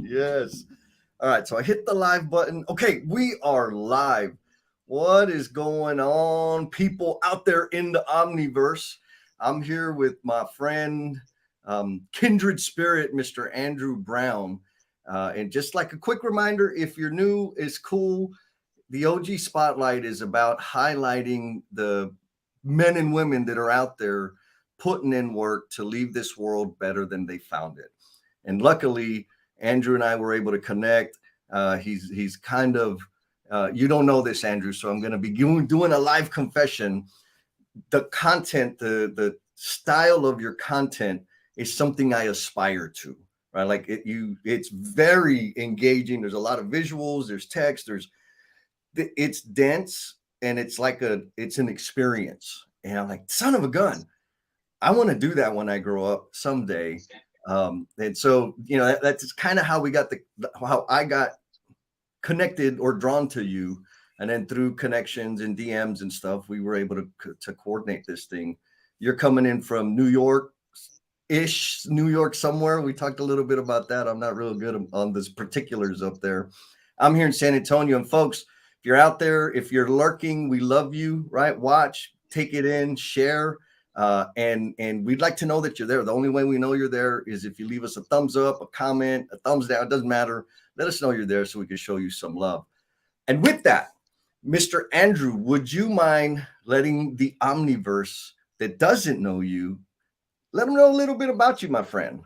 Yes. All right. So I hit the live button. Okay, we are live. What is going on, people out there in the Omniverse? I'm here with my friend, kindred spirit, Mr. Andrew Brown. And just like a quick reminder, if you're new, it's cool. The OG Spotlight is about highlighting the men and women that are out there putting in work to leave this world better than they found it. And luckily, Andrew and I were able to connect. He's kind of you don't know this, Andrew, so I'm going to be doing a live confession. The content, the style of your content is something I aspire to, right? Like it's very engaging. There's a lot of visuals. There's text. It's dense, and it's an experience. And I'm like, son of a gun, I want to do that when I grow up someday. And so, that's kind of how we got how I got connected or drawn to you. And then through connections and DMs and stuff, we were able to coordinate this thing. You're coming in from New York somewhere. We talked a little bit about that. I'm not real good on this particulars up there. I'm here in San Antonio. And folks, if you're out there, if you're lurking, we love you, right? Watch, take it in, share. And we'd like to know that you're there. The only way we know you're there is if you leave us a thumbs up, a comment, a thumbs down. It doesn't matter. Let us know you're there so we can show you some love. And with that, Mr. Andrew, would you mind letting the Omniverse that doesn't know you, let them know a little bit about you, my friend?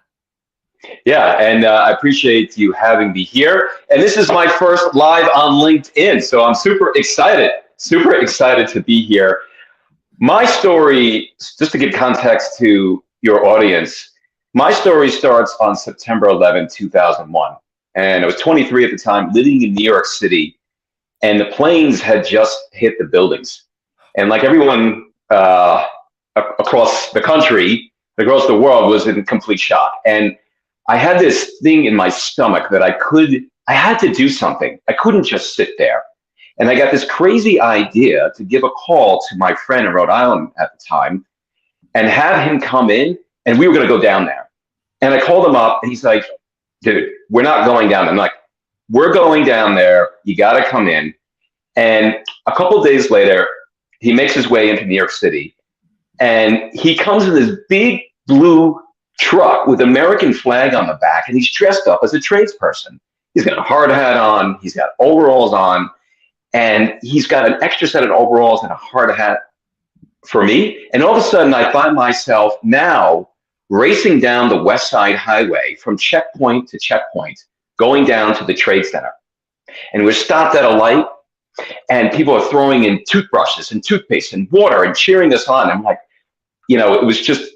Yeah, and I appreciate you having me here. And this is my first live on LinkedIn, so I'm super excited to be here. My story, just to give context to your audience, my story starts on September 11, 2001. And I was 23 at the time, living in New York City, and the planes had just hit the buildings. And like everyone across the country, across the world, was in complete shock. And I had this thing in my stomach that I had to do something. I couldn't just sit there. And I got this crazy idea to give a call to my friend in Rhode Island at the time and have him come in, and we were going to go down there. And I called him up, and he's like, dude, we're not going down there. I'm like, we're going down there. You got to come in. And a couple of days later, he makes his way into New York City, and he comes in this big blue truck with American flag on the back, and he's dressed up as a tradesperson. He's got a hard hat on. He's got overalls on. And he's got an extra set of overalls and a hard hat for me. And all of a sudden, I find myself now racing down the West Side Highway from checkpoint to checkpoint, going down to the Trade Center. And we're stopped at a light, and people are throwing in toothbrushes and toothpaste and water and cheering us on. I'm like, it was just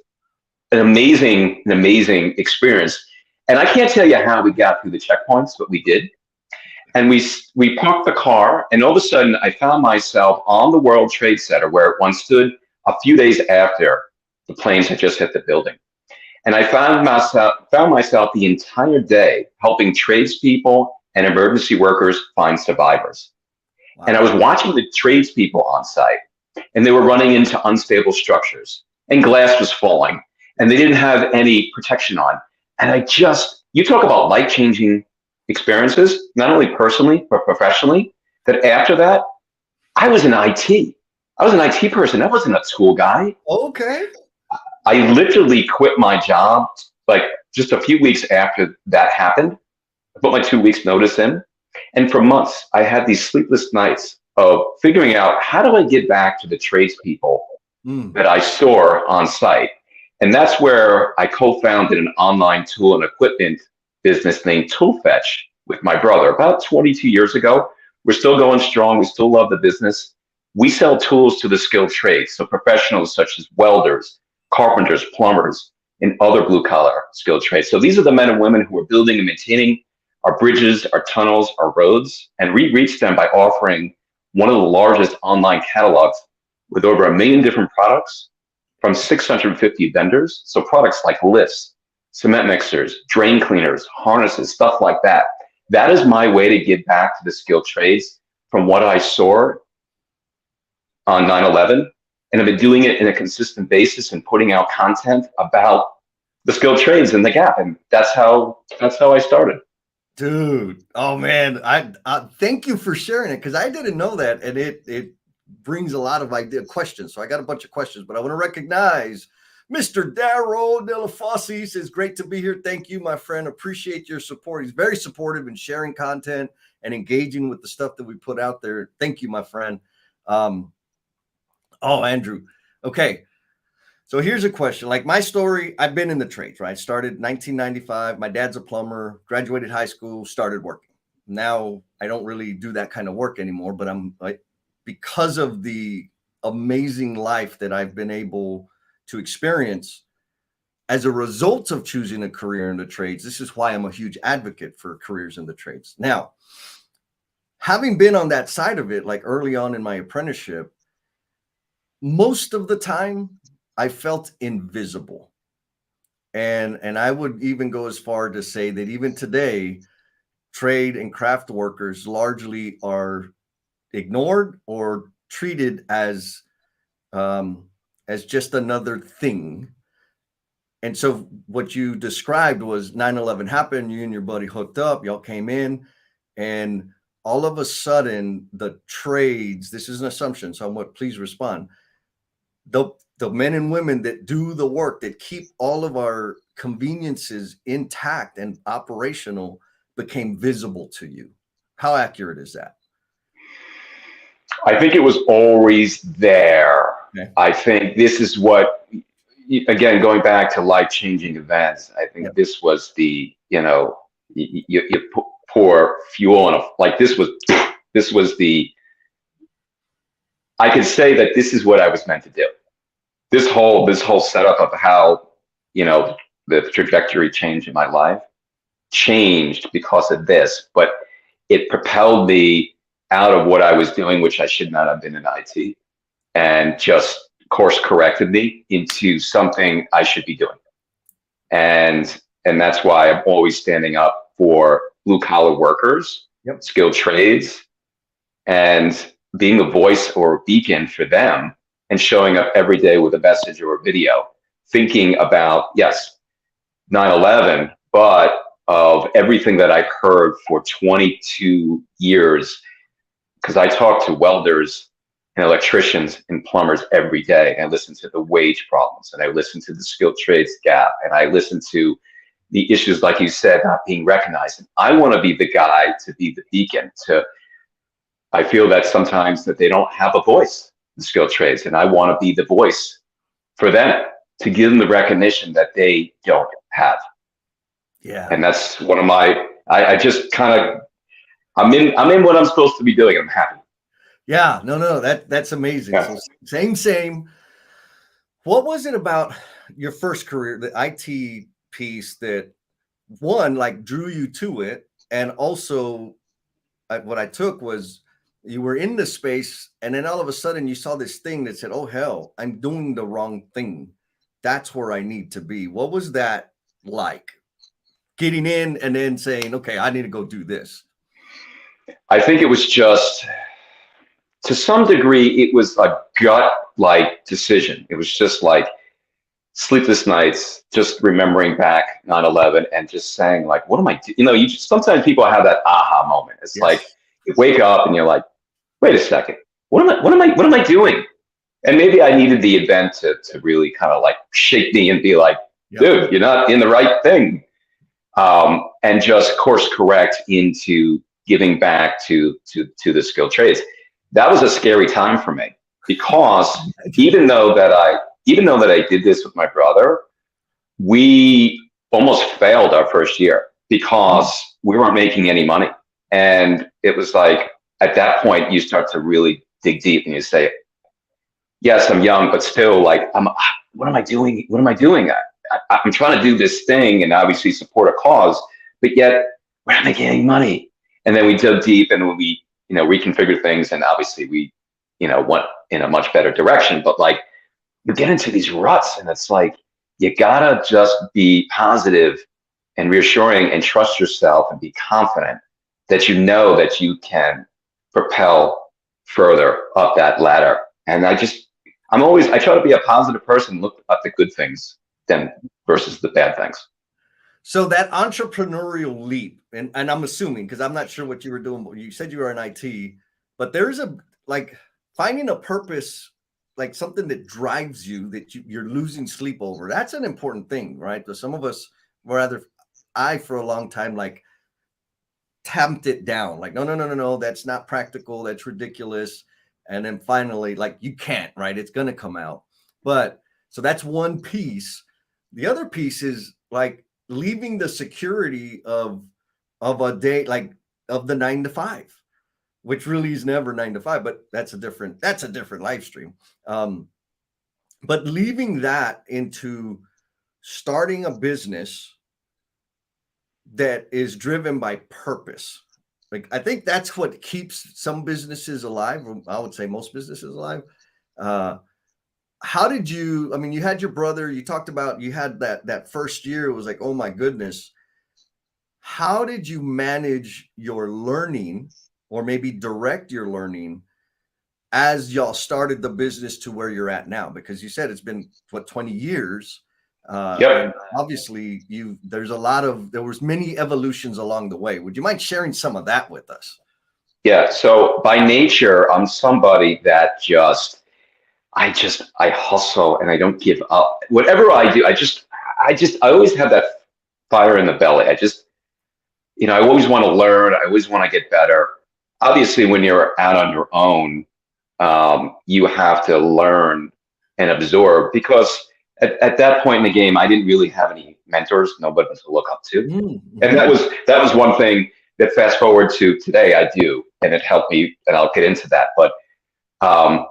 an amazing experience. And I can't tell you how we got through the checkpoints, but we did. And we parked the car, and all of a sudden I found myself on the World Trade Center where it once stood a few days after the planes had just hit the building. And I found myself the entire day helping tradespeople and emergency workers find survivors. Wow. And I was watching the tradespeople on site, and they were running into unstable structures, and glass was falling, and they didn't have any protection on. And you talk about life-changing experiences, not only personally, but professionally, that after that, I was in IT. I was an IT person. I wasn't a school guy. Okay. I literally quit my job like just a few weeks after that happened. I put my 2 weeks notice in. And for months, I had these sleepless nights of figuring out, how do I get back to the tradespeople that I saw on site? And that's where I co-founded an online tool and equipment business named ToolFetch with my brother about 22 years ago. We're still going strong. We still love the business. We sell tools to the skilled trades, so professionals such as welders, carpenters, plumbers, and other blue-collar skilled trades. So these are the men and women who are building and maintaining our bridges, our tunnels, our roads, and we reach them by offering one of the largest online catalogs with over 1 million different products from 650 vendors. So products like lifts, cement mixers, drain cleaners, harnesses, stuff like that. That is my way to get back to the skilled trades from what I saw on 9/11. And I've been doing it in a consistent basis and putting out content about the skilled trades and the gap. And that's how I started. Dude, oh man, I thank you for sharing it because I didn't know that, and it brings a lot of idea questions. So I got a bunch of questions, but I want to recognize Mr. Darrow De La Fosse. He says, "Great to be here. Thank you, my friend. Appreciate your support." He's very supportive in sharing content and engaging with the stuff that we put out there. Thank you, my friend. Um, oh, Andrew. Okay, so here's a question. Like my story, I've been in the trades, right? Started 1995. My dad's a plumber, graduated high school, started working. Now I don't really do that kind of work anymore, but I'm like, because of the amazing life that I've been able to experience as a result of choosing a career in the trades, this is why I'm a huge advocate for careers in the trades. Now, having been on that side of it, like early on in my apprenticeship, most of the time I felt invisible. And I would even go as far to say that even today, trade and craft workers largely are ignored or treated as just another thing. And so what you described was 9/11 happened, you and your buddy hooked up, y'all came in, and all of a sudden the trades, this is an assumption, so please respond. The men and women that do the work that keep all of our conveniences intact and operational became visible to you. How accurate is that? I think it was always there. Okay. I think this is what, again, going back to life-changing events, I think Yep. this was the, you pour fuel on a, like this was the, I could say that this is what I was meant to do. This whole setup of how, you know, the trajectory changed in my life changed because of this, but it propelled me out of what I was doing, which I should not have been in IT, and just course corrected me into something I should be doing. And that's why I'm always standing up for blue collar workers, Yep. skilled trades, and being a voice or a beacon for them and showing up every day with a message or a video, thinking about, yes, 9/11, but of everything that I've heard for 22 years, because I talk to welders and electricians and plumbers every day, and I listen to the wage problems, and I listen to the skilled trades gap, and I listen to the issues, like you said, not being recognized. And I want to be the guy to be the beacon to, I feel that sometimes that they don't have a voice in skilled trades, and I want to be the voice for them to give them the recognition that they don't have. Yeah. And that's one of my, I just kind of, I'm in what I'm supposed to be doing. I'm happy. Yeah. No, that's amazing. Yeah. So same. What was it about your first career, the IT piece, that one like drew you to it? And also what I took was you were in the space and then all of a sudden you saw this thing that said, oh hell, I'm doing the wrong thing. That's where I need to be. What was that like? Getting in and then saying, okay, I need to go do this. I think it was just, to some degree, it was a gut like decision. It was just like sleepless nights, just remembering back 9/11 and just saying, like, what am I doing? You just, sometimes people have that aha moment. It's Yes. like you wake up and you're like, wait a second, what am I doing? And maybe I needed the event to really kind of like shake me and be like, dude, you're not in the right thing. And just course correct into giving back to the skilled trades. That was a scary time for me because even though that I did this with my brother, we almost failed our first year because we weren't making any money. And it was like, at that point, you start to really dig deep and you say, yes, I'm young, but still, like, what am I doing? What am I doing? I'm trying to do this thing and obviously support a cause, but yet we're not making any money. And then we dug deep and we, reconfigured things, and obviously we, went in a much better direction. But like, you get into these ruts, and it's like you gotta just be positive and reassuring and trust yourself and be confident that you know that you can propel further up that ladder. And I try to be a positive person, look at the good things then versus the bad things. So that entrepreneurial leap, and I'm assuming because I'm not sure what you were doing. You said you were in IT, but there's a like finding a purpose, like something that drives you that you're losing sleep over. That's an important thing, right? But some of us, rather, I for a long time like tamped it down, like no, no, no, no, no, that's not practical, that's ridiculous. And then finally, like you can't, right? It's gonna come out. But so that's one piece. The other piece is like leaving the security of a day, like of the 9 to 5, which really is never 9 to 5, but that's a different live stream. But leaving that into starting a business that is driven by purpose. Like I think that's what keeps some businesses alive. I would say most businesses alive. Uh, how did you? I mean, you had your brother. You talked about you had that first year. It was like, oh my goodness. How did you manage your learning, or maybe direct your learning as y'all started the business to where you're at now? Because you said it's been what 20 years. And Yep. obviously there was many evolutions along the way. Would you mind sharing some of that with us? Yeah. So by nature, I'm somebody that I hustle and I don't give up. Whatever I do, I always have that fire in the belly. I always want to learn. I always want to get better. Obviously, when you're out on your own, you have to learn and absorb because at that point in the game, I didn't really have any mentors, nobody to look up to. And Mm-hmm. that was one thing that fast forward to today, I do, and it helped me, and I'll get into that. But um,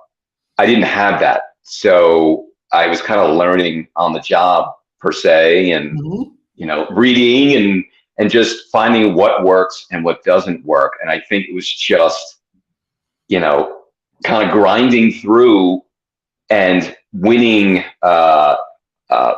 I didn't have that. So I was kind of learning on the job per se, and Mm-hmm. reading and just finding what works and what doesn't work. And I think it was just, you know, kind of grinding through and winning,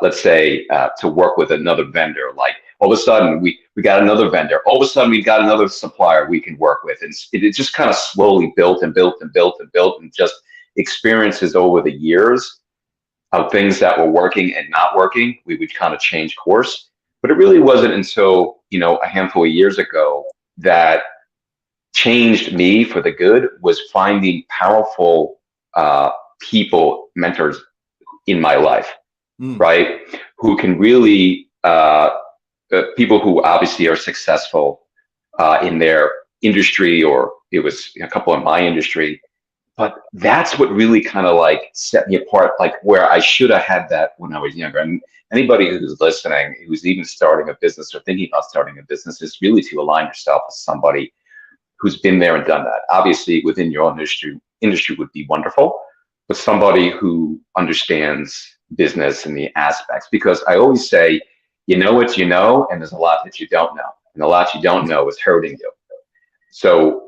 let's say, to work with another vendor. Like all of a sudden we got another vendor. All of a sudden we got another supplier we can work with. And it just kind of slowly built and built and built and built, and just experiences over the years of things that were working and not working. We would kind of change course. But it really wasn't until, a handful of years ago that changed me for the good was finding powerful people, mentors in my life, Mm. right? Who can really, people who obviously are successful in their industry, or it was a couple in my industry. But that's what really kind of like set me apart, like where I should have had that when I was younger. And anybody who's listening, who's even starting a business or thinking about starting a business, is really to align yourself with somebody who's been there and done that. Obviously, within your own industry would be wonderful, but somebody who understands business and the aspects. Because I always say, you know what you know, and there's a lot that you don't know, and a lot you don't know is hurting you. So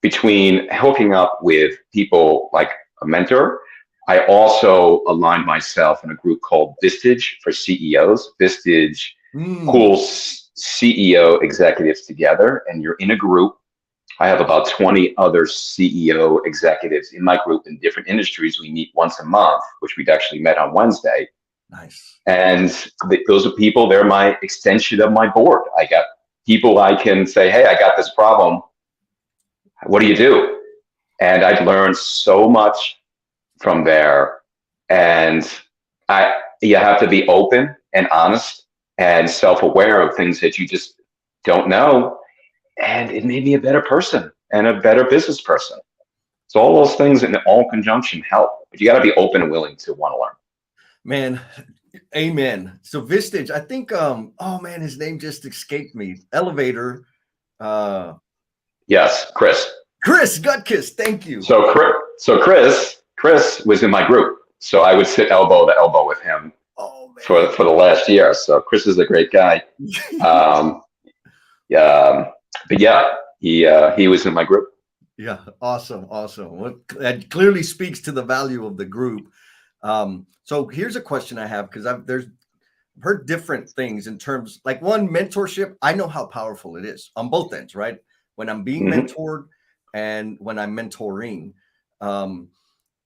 between hooking up with people like a mentor, I also aligned myself in a group called Vistage for CEOs. Vistage Mm. pools CEO executives together, and you're in a group. I have about 20 other CEO executives in my group in different industries. We meet once a month, which we'd actually met on Wednesday. Nice. And those are people, they're my extension of my board. I got people I can say, hey, I got this problem. What do you do? And I learned so much from there. And you have to be open and honest and self-aware of things that you just don't know. And it made me a better person and a better business person. So all those things in all conjunction help, but you got to be open and willing to want to learn. Man, amen. So Vistage, I think oh man, his name just escaped me. Elevator. Uh Yes, Chris. Chris Gutkiss, thank you. So Chris was in my group. So I would sit elbow to elbow with him Oh for the last year. So Chris is a great guy. man. Um, but yeah, he was in my group. Yeah, awesome, awesome. That clearly speaks to the value of the group. So here's a question I have because I've heard different things in terms like one mentorship. I know how powerful it is on both ends, right? When I'm being Mm-hmm. mentored and when I'm mentoring, um,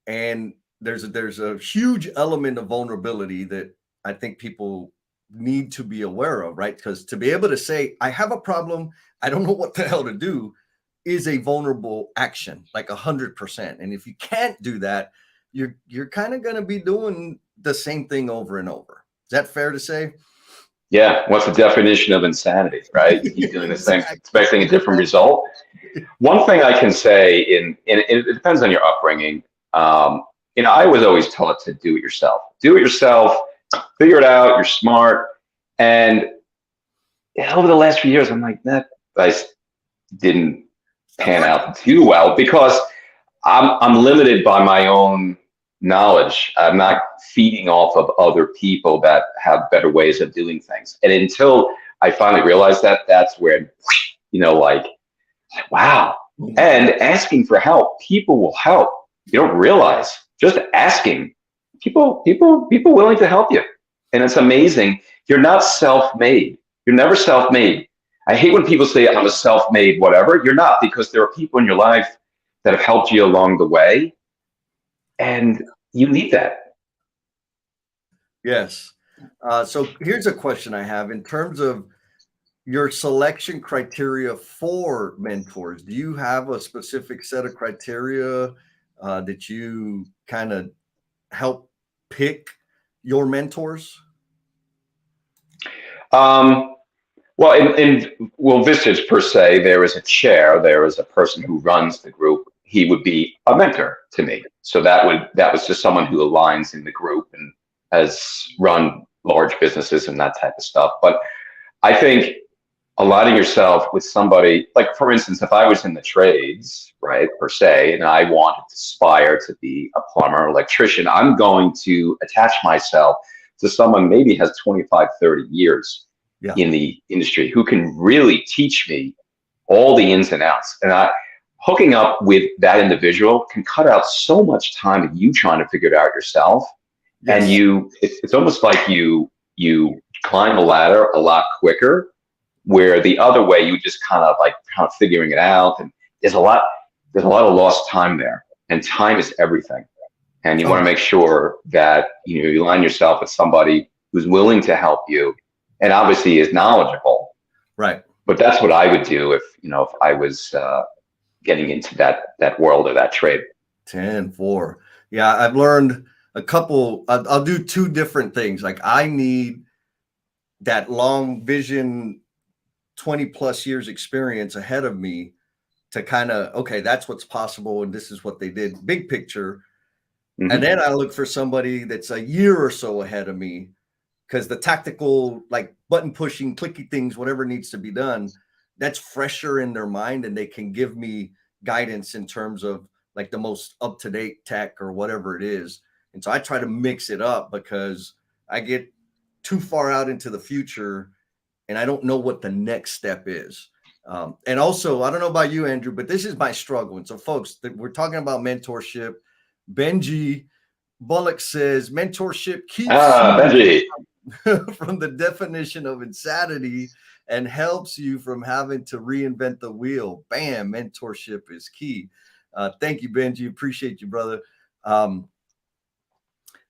and there's a huge element of vulnerability that I think people need to be aware of, right? Because to be able to say, I have a problem, I don't know what the hell to do, is a vulnerable action, like 100%. And if you can't do that, you're kind of going to be doing the same thing over and over. Is that fair to say? Yeah. What's the definition of insanity, right? You keep doing the same, Exactly. expecting a different result. One thing I can say in it depends on your upbringing. I was always taught to do it yourself. Do it yourself, figure it out, you're smart. And over the last few years, I'm like, that I didn't Not pan working. out too well because I'm limited by my own knowledge. I'm not feeding off of other people that have better ways of doing things. And until I finally realized that, that's where, like, wow. Oh my And God. asking for help, people will help. You don't realize just asking people willing to help you. And it's amazing. You're not self-made. You're never self-made. I hate when people say I'm a self-made whatever. You're not, because there are people in your life that have helped you along the way. And you need that. Yes. So here's a question I have in terms of your selection criteria for mentors. Do you have a specific set of criteria that you kind of help pick your mentors? Um, well, in Vistage per se, there is a chair, there is a person who runs the group. He would be a mentor to me. So that was just someone who aligns in the group and has run large businesses and that type of stuff. But I think aligning yourself with somebody, like for instance, if I was in the trades, right, per se, and I wanted to aspire to be a plumber, electrician, I'm going to attach myself to someone maybe has 25, 30 years Yeah. in the industry who can really teach me all the ins and outs. And hooking up with that individual can cut out so much time of you trying to figure it out yourself. And Yes. it's almost like you climb a ladder a lot quicker, where the other way you just kind of figuring it out, and there's a lot of lost time there, and time is everything. And you want Oh, to make sure that you align yourself with somebody who's willing to help you and obviously is knowledgeable. right. But that's what I would do if I was getting into that world or that trade. 10-4. Yeah, I've learned a couple. I'll do two different things. Like I need that long vision, 20 plus years experience ahead of me to kind of, okay, that's what's possible. And this is what they did, big picture. And Hmm. then I look for somebody that's a year or so ahead of me because the tactical, like button pushing, clicky things, whatever needs to be done, that's fresher in their mind and they can give me guidance in terms of like the most up to date tech or whatever it is. And so I try to mix it up because I get too far out into the future and I don't know what the next step is. And also, I don't know about you, Andrew, but this is my struggle. And so, folks, we're talking about mentorship. Benji Bullock says mentorship keeps you Benji. from the definition of insanity and helps you from having to reinvent the wheel. Bam, mentorship is key. Thank you, Benji. Appreciate you, brother. Damn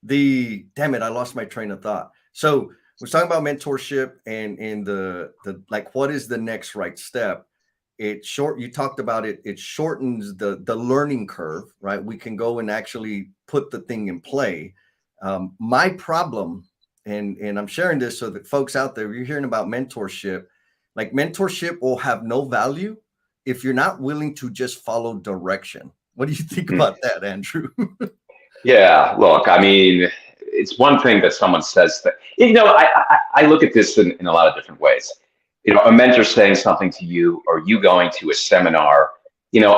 it, I lost my train of thought. So we're talking about mentorship and the like what is the next right step. You talked about it shortens the learning curve, right? We can go and actually put the thing in play. My problem, and I'm sharing this so that folks out there, you're hearing about mentorship, like mentorship will have no value if you're not willing to just follow direction. What do you think about that, Andrew? Yeah, look, I mean, it's one thing that someone says that, I look at this in a lot of different ways. A mentor saying something to you, or you going to a seminar,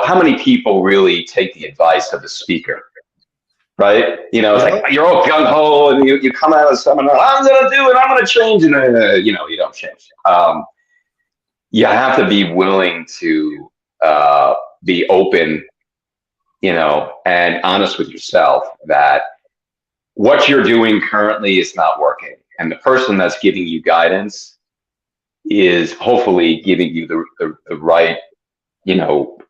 how many people really take the advice of the speaker, right? It's Yeah. like you're all gung ho and you come out of the seminar, I'm going to do it, I'm going to change, and you don't change. You have to be willing to be open, and honest with yourself that what you're doing currently is not working. And the person that's giving you guidance is hopefully giving you the right,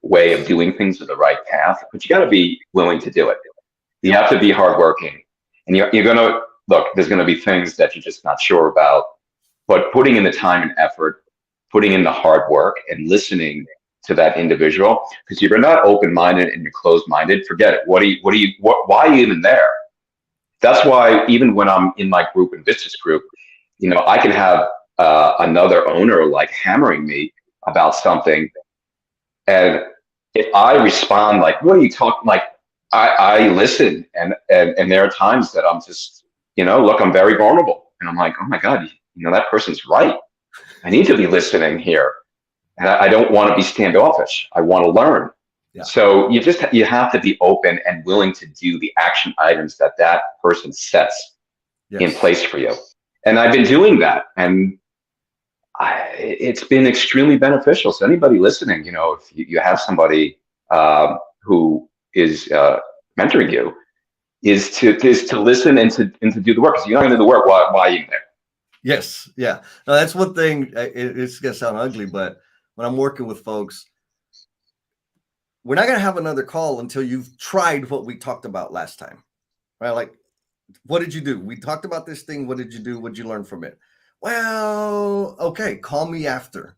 way of doing things, or the right path. But you got to be willing to do it. You have to be hardworking. And you're going to look, there's going to be things that you're just not sure about. but putting in the time and effort, putting in the hard work and listening to that individual. Because if you're not open-minded and you're closed-minded, forget it. Why are you even there? That's why even when I'm in my group and business group, I can have another owner like hammering me about something. And if I respond like, what are you talking like? I listen, and there are times that I'm just, look, I'm very vulnerable, and I'm like, oh my God, that person's right. I need to be listening here, and I don't want to be standoffish. I want to learn. Yeah. So you have to be open and willing to do the action items that person sets in place for you. And I've been doing that, and it's been extremely beneficial. So anybody listening, if you have somebody who is mentoring you, is to listen and to do the work. Because you're not going to do the work, why are you there? Yes, yeah. No, that's one thing. It's gonna sound ugly, but when I'm working with folks, we're not gonna have another call until you've tried what we talked about last time, right? Like, what did you do? We talked about this thing. What did you do? What did you learn from it? Well, okay, call me after,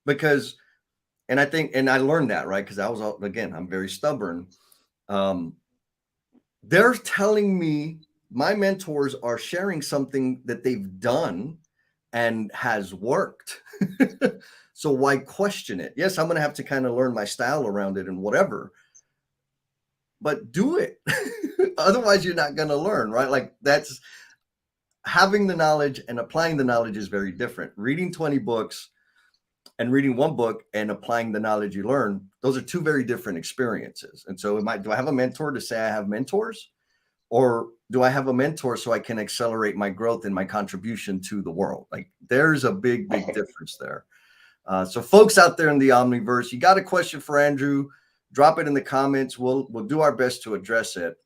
because, and I think, and I learned that, right? Because I'm very stubborn. They're telling me, my mentors are sharing something that they've done and has worked. So why question it? Yes, I'm going to have to kind of learn my style around it and whatever, but do it. Otherwise, you're not going to learn, right? Like, that's having the knowledge and applying the knowledge is very different. Reading 20 books and reading one book and applying the knowledge you learn, those are two very different experiences. And so do I have a mentor to say I have mentors? Or do I have a mentor so I can accelerate my growth and my contribution to the world? Like, there's a big, big difference there. So folks out there in the Omniverse, you got a question for Andrew, drop it in the comments. We'll do our best to address it.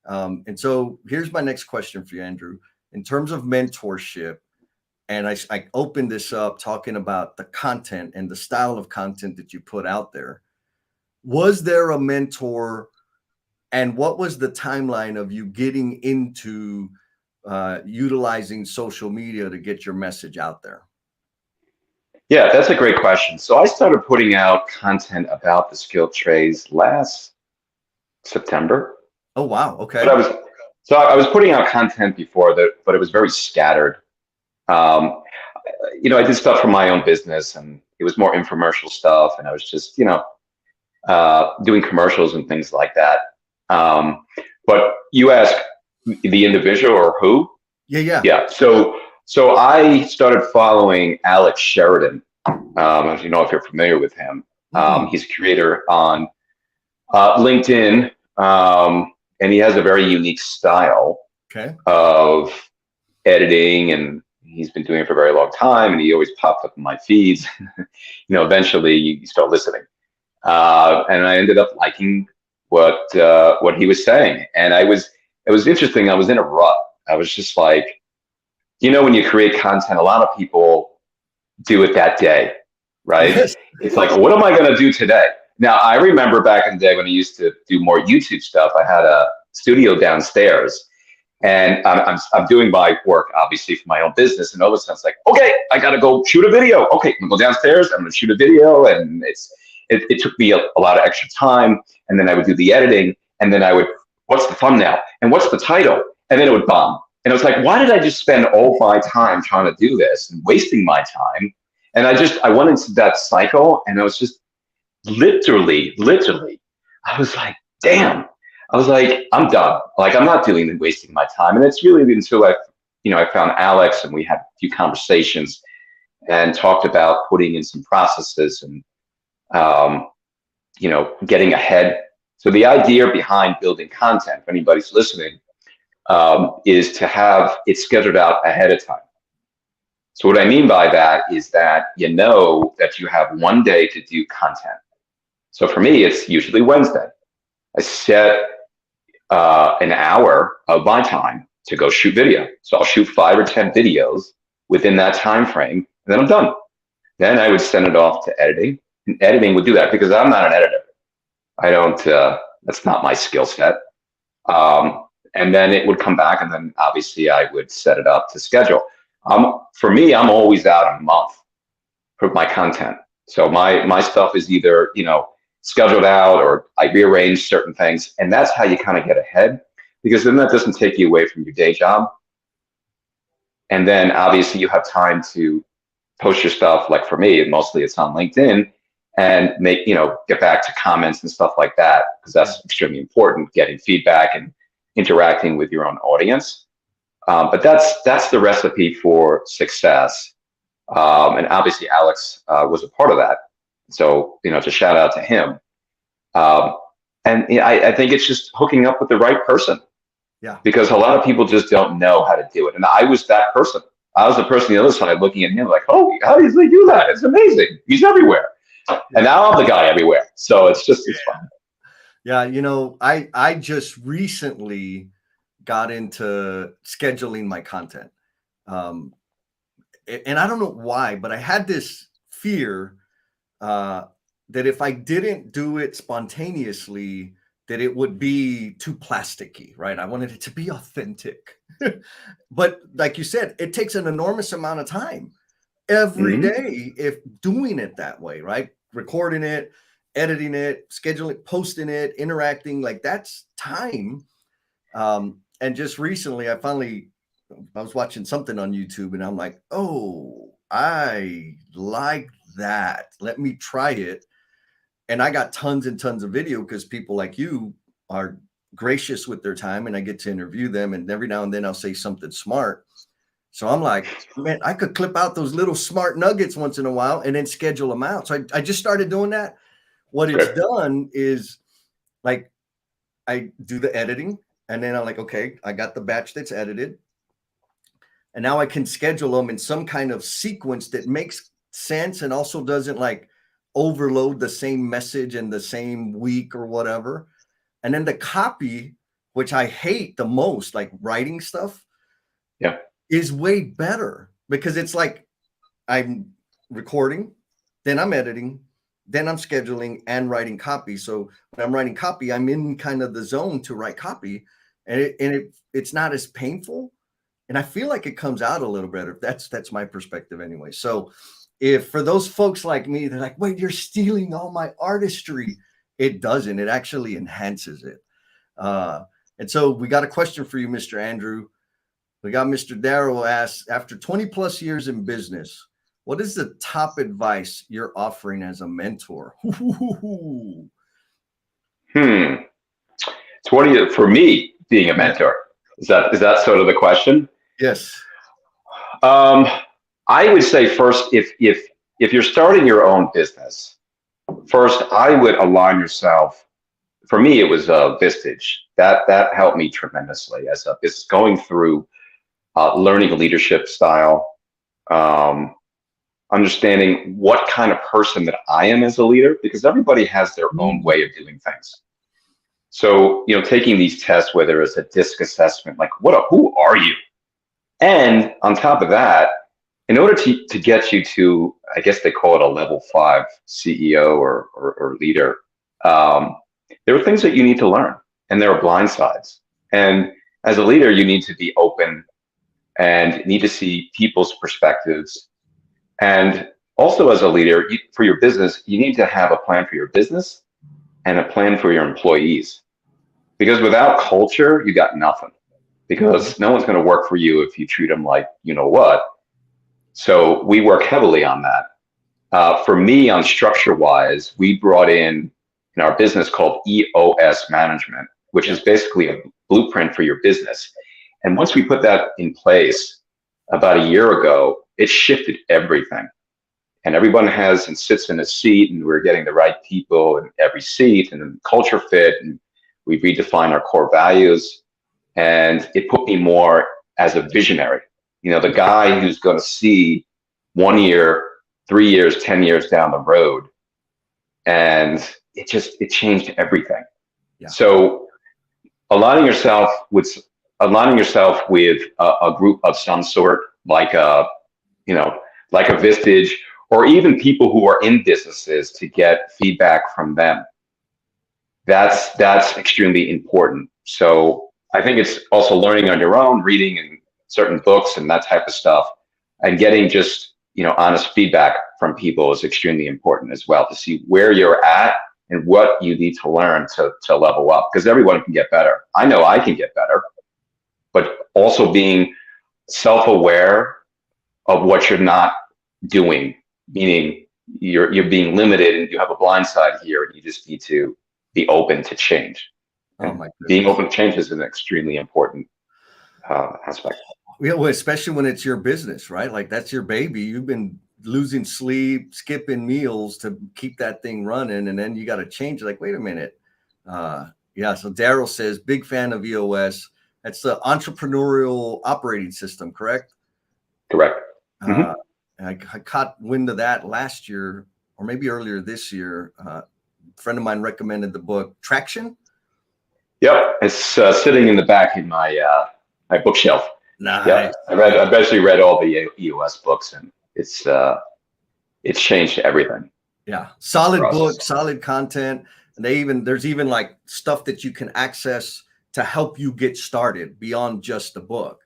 And so here's my next question for you, Andrew. In terms of mentorship, and I opened this up talking about the content and the style of content that you put out there. Was there a mentor, and what was the timeline of you getting into utilizing social media to get your message out there? Yeah, that's a great question. So I started putting out content about the skilled trades last September. Oh, wow. Okay. But I was putting out content before that, but it was very scattered. I did stuff for my own business, and it was more infomercial stuff, and I was just, doing commercials and things like that. But you ask the individual or who? Yeah. So I started following Alex Sheridan. If you're familiar with him, he's a creator on LinkedIn, and he has a very unique style of editing, and he's been doing it for a very long time, and he always pops up in my feeds. Eventually you start listening, and I ended up liking what he was saying, and it was interesting. I was in a rut. I was just like, when you create content, a lot of people do it that day, right? Yes. It's like, what am I going to do today? Now, I remember back in the day when I used to do more YouTube stuff, I had a studio downstairs, and I'm doing my work, obviously, for my own business. And all of a sudden, it's like, okay, I got to go shoot a video. Okay, I'm going to go downstairs. I'm going to shoot a video. And it took me a lot of extra time. And then I would do the editing. And then what's the thumbnail? And what's the title? And then it would bomb. And I was like, why did I just spend all my time trying to do this and wasting my time? And I went into that cycle, and I was just literally, I was like, damn. I was like, I'm done. Like, I'm not doing and wasting my time. And it's really until I found Alex, and we had a few conversations and talked about putting in some processes and, getting ahead. So the idea behind building content, if anybody's listening, is to have it scheduled out ahead of time. So what I mean by that is that that you have one day to do content. So for me, it's usually Wednesday. I set an hour of my time to go shoot video. So I'll shoot 5 or 10 videos within that time frame, and then I'm done. Then I would send it off to editing, and editing would do that because I'm not an editor. I don't. That's not my skill set. And then it would come back, and then obviously I would set it up to schedule. For me, I'm always out a month for my content. So my stuff is either, scheduled out, or I rearrange certain things. And that's how you kind of get ahead, because then that doesn't take you away from your day job. And then obviously you have time to post your stuff. Like for me, mostly it's on LinkedIn, and get back to comments and stuff like that, because that's extremely important, getting feedback and interacting with your own audience. But that's the recipe for success. And obviously Alex was a part of that. So, to shout out to him. And I think it's just hooking up with the right person. Yeah. Because a lot of people just don't know how to do it. And I was that person. I was the person on the other side looking at him like, oh, how does he do that? It's amazing. He's everywhere. Yeah. And now I'm the guy everywhere. So it's fun. Yeah. I just recently got into scheduling my content. And I don't know why, but I had this fear that if I didn't do it spontaneously, that it would be too plasticky, right? I wanted it to be authentic. But like you said, it takes an enormous amount of time every day if doing it that way, right? Recording it, editing it, scheduling, posting it, interacting, like that's time. And just recently, I was watching something on YouTube and I'm like, oh, I like that. Let me try it. And I got tons and tons of video because people like you are gracious with their time and I get to interview them. And every now and then I'll say something smart. So I'm like, man, I could clip out those little smart nuggets once in a while and then schedule them out. So I just started doing that. What it's done is like, I do the editing and then I'm like, okay, I got the batch that's edited. And now I can schedule them in some kind of sequence that makes sense and also doesn't like overload the same message in the same week or whatever. And then the copy, which I hate the most, like writing stuff, is way better because it's like I'm recording, then I'm editing, then I'm scheduling and writing copy. So when I'm writing copy, I'm in kind of the zone to write copy, and it's not as painful. And I feel like it comes out a little better. That's my perspective anyway. So if for those folks like me, they're like, wait, you're stealing all my artistry. It doesn't. It actually enhances it. And so we got a question for you, Mr. Andrew. We got Mr. Darrow asks, after 20 plus years in business, what is the top advice you're offering as a mentor? 20 for me being a mentor. Is that sort of the question? Yes. I would say first, if you're starting your own business, first I would align yourself. For me, it was Vistage. That helped me tremendously as a business, going through learning a leadership style, understanding what kind of person that I am as a leader, because everybody has their own way of doing things. So, taking these tests, whether it's a DISC assessment, like who are you? And on top of that, in order to get you to, I guess they call it a level 5 CEO or leader, there are things that you need to learn, and there are blind sides. And as a leader, you need to be open and need to see people's perspectives. And also as a leader, for your business, you need to have a plan for your business and a plan for your employees. Because without culture, you got nothing. Because no one's going to work for you if you treat them like what. So we work heavily on that. For me, on structure-wise, we brought in our business called EOS management, which is basically a blueprint for your business. And once we put that in place about a year ago, it shifted everything. And everyone sits in a seat, and we're getting the right people in every seat, and then culture fit, and we redefine our core values. And it put me more as a visionary, the guy who's going to see 1 year, 3 years, 10 years down the road. And it changed everything. Yeah. So aligning yourself with a group of some sort, like a Vistage, or even people who are in businesses, to get feedback from them. That's extremely important. So I think it's also learning on your own, reading in certain books and that type of stuff. And getting just, honest feedback from people is extremely important as well, to see where you're at and what you need to learn to level up, because everyone can get better. I know I can get better, but also being self-aware of what you're not doing, meaning you're being limited and you have a blind side here, and you just need to be open to change. Oh And my being goodness. open to change is an extremely important aspect. Yeah, well, especially when it's your business, right? Like that's your baby. You've been losing sleep, skipping meals to keep that thing running, and then you got to change. Like, wait a minute. Yeah. So Daryl says, big fan of EOS. That's the entrepreneurial operating system, correct? Correct. Uh, and I caught wind of that last year, or maybe earlier this year. A friend of mine recommended the book Traction. Yep, it's sitting in the back in my bookshelf. Nice. Yep, I've basically read all the EOS books, and it's changed everything Yeah, for solid us. book, solid content. And there's even like stuff that you can access to help you get started beyond just the book.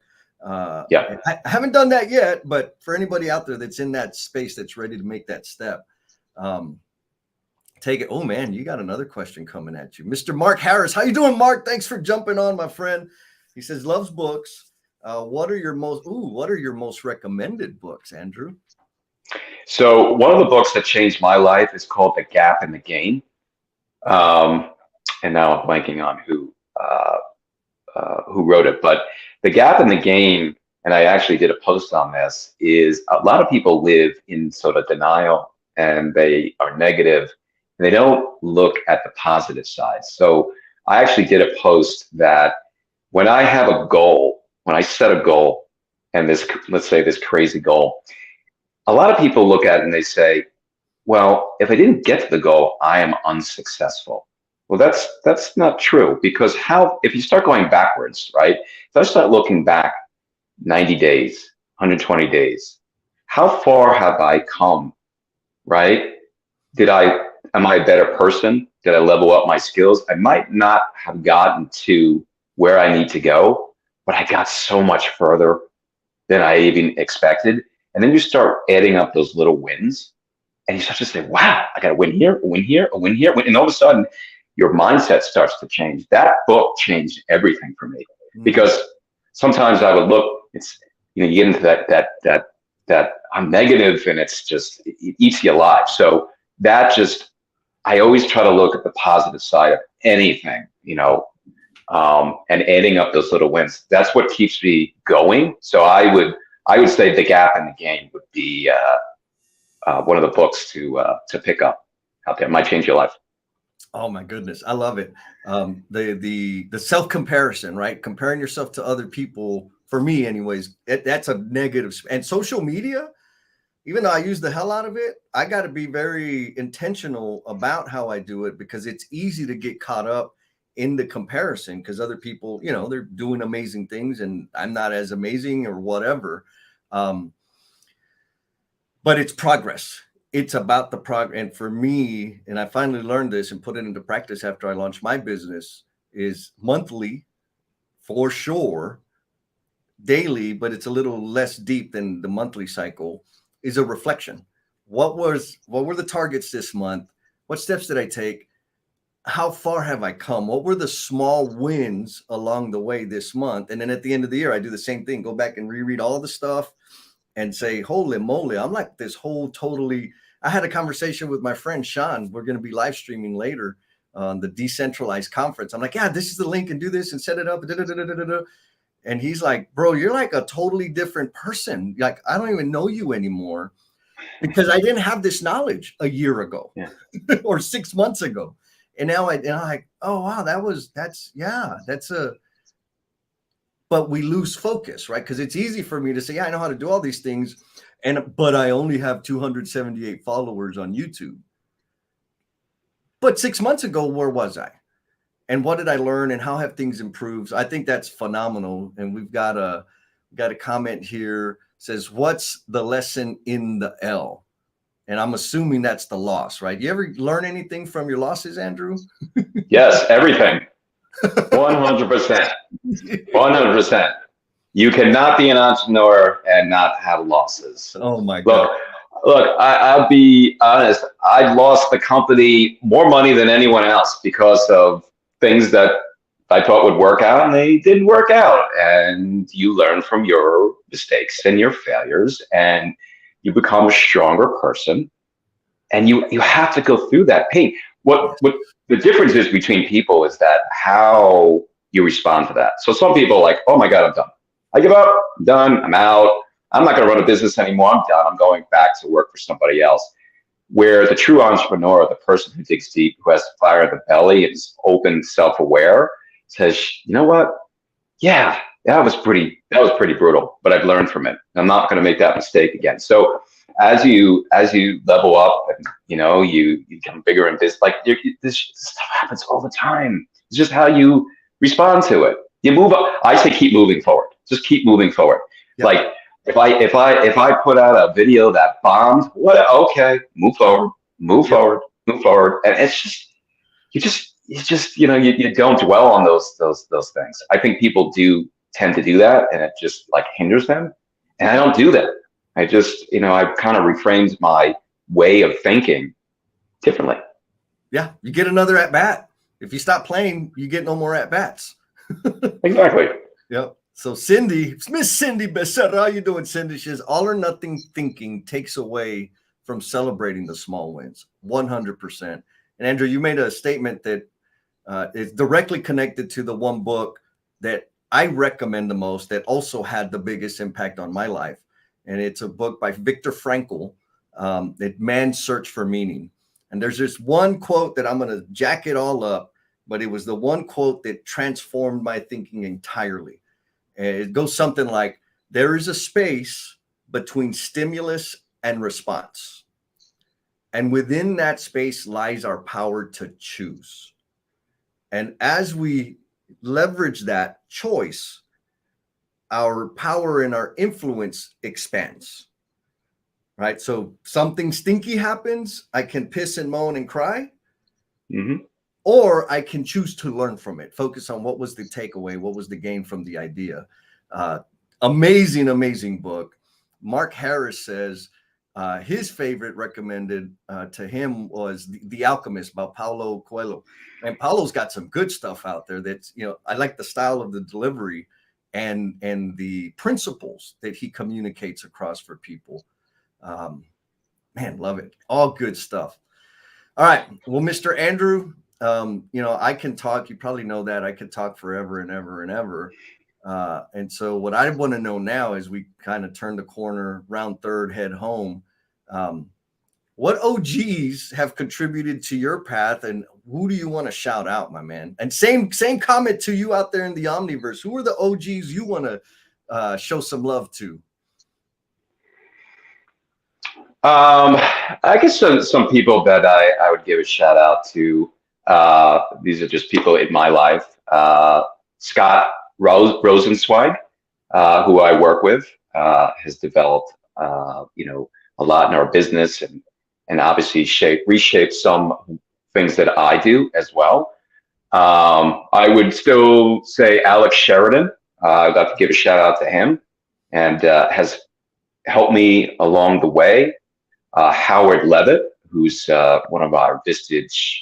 Yeah. And I haven't done that yet, but for anybody out there that's in that space that's ready to make that step, take it. Oh man, you got another question coming at you, Mr. Mark Harris. How you doing, Mark? Thanks for jumping on, my friend. He says loves books. What are your most recommended books, Andrew? So one of the books that changed my life is called The Gap and the Gain. And now I'm blanking on who wrote it, but The Gap and the Gain, and I actually did a post on this, is a lot of people live in sort of denial, and they are negative, and they don't look at the positive side. So I actually did a post that when I have a goal, when I set a goal, and let's say this crazy goal, a lot of people look at it and they say, well, if I didn't get to the goal, I am unsuccessful. Well, that's not true, because if you start going backwards, right? If I start looking back 90 days, 120 days, how far have I come, right? Am I a better person? Did I level up my skills? I might not have gotten to where I need to go, but I got so much further than I even expected. And then you start adding up those little wins, and you start to say, wow, I got a win here, a win here, a win here. And all of a sudden, your mindset starts to change. That book changed everything for me, because sometimes I would look, you get into that I'm negative, and it eats you alive. So I always try to look at the positive side of anything, and adding up those little wins. That's what keeps me going. So I would say The Gap and the Gain would be one of the books to pick up out there. It might change your life. Oh my goodness, I love it. The self comparison, right? Comparing yourself to other people. For me, anyways, that's a negative. And social media, even though I use the hell out of it, I got to be very intentional about how I do it, because it's easy to get caught up in the comparison, because other people, they're doing amazing things and I'm not as amazing or whatever. But it's progress. It's about the progress. And for me, and I finally learned this and put it into practice after I launched my business, is monthly for sure, daily, but it's a little less deep than the monthly cycle, is a reflection. What were the targets this month? What steps did I take? How far have I come? What were the small wins along the way this month? And then at the end of the year, I do the same thing, go back and reread all the stuff and say, holy moly, I'm like this whole totally. I had a conversation with my friend Sean. We're going to be live streaming later on the decentralized conference. I'm like, yeah, this is the link, and do this and set it up. And he's like, bro, you're like a totally different person. Like, I don't even know you anymore, because I didn't have this knowledge a year ago or 6 months ago. And now I'm like, oh, wow, but we lose focus, right? Because it's easy for me to say, yeah, I know how to do all these things, but I only have 278 followers on YouTube. But 6 months ago, where was I? And what did I learn, and how have things improved? I think that's phenomenal. And we've got a comment here, says, what's the lesson in the L? And I'm assuming that's the loss, right? You ever learn anything from your losses, Andrew? Yes, everything. 100%. 100%. You cannot be an entrepreneur and not have losses. Oh my God. Look, I'll be honest. I lost the company more money than anyone else because of things that I thought would work out and they didn't work out. And you learn from your mistakes and your failures, and you become a stronger person. And you have to go through that pain. What the difference is between people is that how you respond to that. So some people are like, oh my God, I'm done. I give up. I'm done. I'm out. I'm not going to run a business anymore. I'm done. I'm going back to work for somebody else. Where the true entrepreneur, the person who digs deep, who has the fire in the belly, is open, self-aware, says, you know what? Yeah, that was pretty brutal, but I've learned from it. I'm not going to make that mistake again. So as you level up and you become bigger in business, like this stuff happens all the time. It's just how you respond to it. You move up. I say keep moving forward. Just keep moving forward. Yeah. Like if I put out a video that bombed, what? Okay, move forward, move Yeah. forward, move forward, and it's just you don't dwell on those things. I think people do tend to do that, and it just like hinders them. And I don't do that. I just I've kind of reframed my way of thinking differently. Yeah. You get another at bat. If you stop playing, you get no more at bats. Exactly. Yep. So Cindy, Miss Cindy Becerra, how you doing, Cindy? She says all or nothing thinking takes away from celebrating the small wins, 100%. And Andrew, you made a statement that is directly connected to the one book that I recommend the most that also had the biggest impact on my life. And it's a book by Viktor Frankl, Man's Search for Meaning. And there's this one quote that I'm going to jack it all up, but it was the one quote that transformed my thinking entirely. And it goes something like, there is a space between stimulus and response. And within that space lies our power to choose. And as we leverage that choice, our power and our influence expands, right? So something stinky happens, I can piss and moan and cry, or I can choose to learn from it, focus on what was the takeaway, what was the gain from the idea. Amazing book. Mark Harris says his favorite recommended to him was The Alchemist by Paulo Coelho. And Paulo's got some good stuff out there that's, I like the style of the delivery and the principles that he communicates across for people. Man, love it. All good stuff. All right. Well, Mr. Andrew, I can talk. You probably know that I could talk forever and ever and ever. And so what I want to know now is we kind of turn the corner, round third, head home. What OGs have contributed to your path, and who do you want to shout out, my man? And same comment to you out there in the Omniverse. Who are the OGs you want to show some love to? I guess some people that I would give a shout out to. These are just people in my life. Scott Rosenzweig, who I work with, has developed a lot in our business and obviously reshaped some things that I do as well. I would still say Alex Sheridan. I'd like to give a shout out to him, and has helped me along the way. Howard Levitt, who's one of our Vistage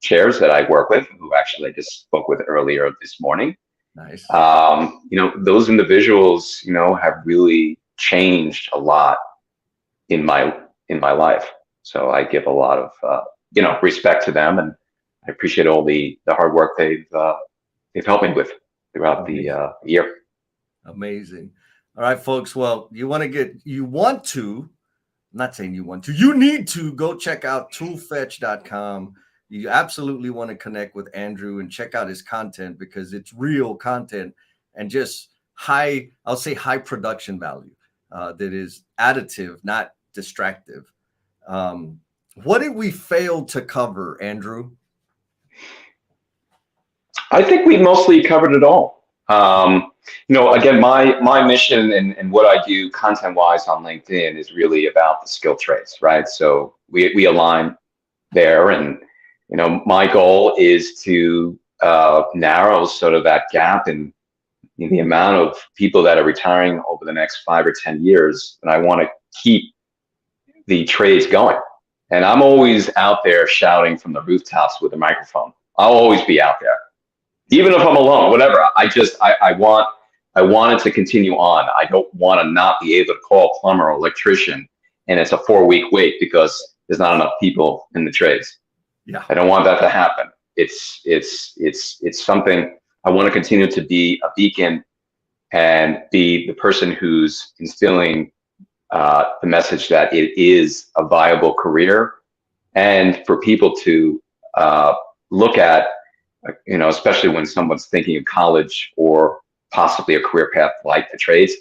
chairs that I work with, who actually I just spoke with earlier this morning. Nice. Those individuals, have really changed a lot in my life. So I give a lot of respect to them, and I appreciate all the hard work they've helped me with throughout the year. Amazing. All right, folks. Well, you need to go check out toolfetch.com. You absolutely want to connect with Andrew and check out his content, because it's real content and just high production value that is additive, not distractive. What did we fail to cover, Andrew? I think we mostly covered it all. Again, my mission and what I do content-wise on LinkedIn is really about the skill traits, right? So we align there, and my goal is to narrow sort of that gap in the amount of people that are retiring over the next 5 or 10 years, and I want to keep the trades going. And I'm always out there shouting from the rooftops with a microphone. I'll always be out there, even if I'm alone, whatever. I want it to continue on. I don't want to not be able to call a plumber or electrician and it's a 4-week wait because there's not enough people in the trades. Yeah. I don't want that to happen. It's something I want to continue to be a beacon and be the person who's instilling the message that it is a viable career, and for people to look at, especially when someone's thinking of college or possibly a career path like the trades,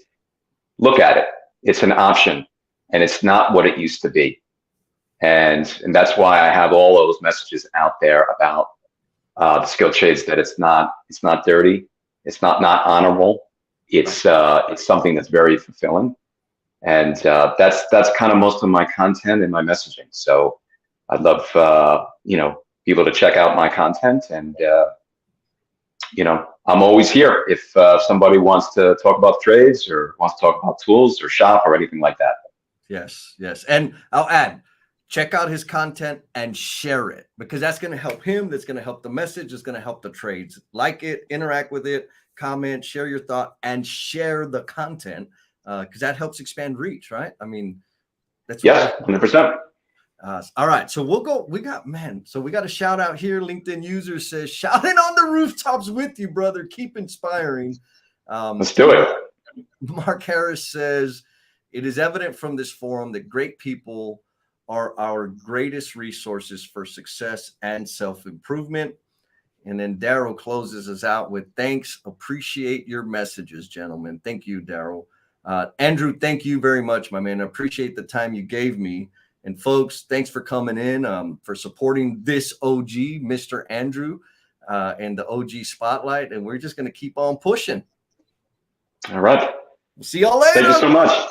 look at it. It's an option, and it's not what it used to be. And that's why I have all those messages out there about the skilled trades, that it's not dirty, it's not honorable. It's something that's very fulfilling. And that's kind of most of my content and my messaging. So I'd love people to check out my content, and I'm always here if somebody wants to talk about trades or wants to talk about tools or shop or anything like that. Yes. And I'll add, check out his content and share it, because that's going to help him. That's going to help the message. It's going to help the trades. Like it, interact with it, comment, share your thought, and share the content. Because that helps expand reach, right? I mean, that's 100%. All right, so we got a shout out here. LinkedIn user says, shouting on the rooftops with you, brother. Keep inspiring. Let's do it. Mark Harris says, it is evident from this forum that great people are our greatest resources for success and self-improvement. And then Daryl closes us out with, thanks, appreciate your messages, gentlemen. Thank you, Daryl. Andrew, thank you very much, my man. I appreciate the time you gave me. And folks, thanks for coming in, for supporting this OG, Mr. Andrew, and the OG Spotlight. And we're just going to keep on pushing. All right. See y'all later. Thank you so much.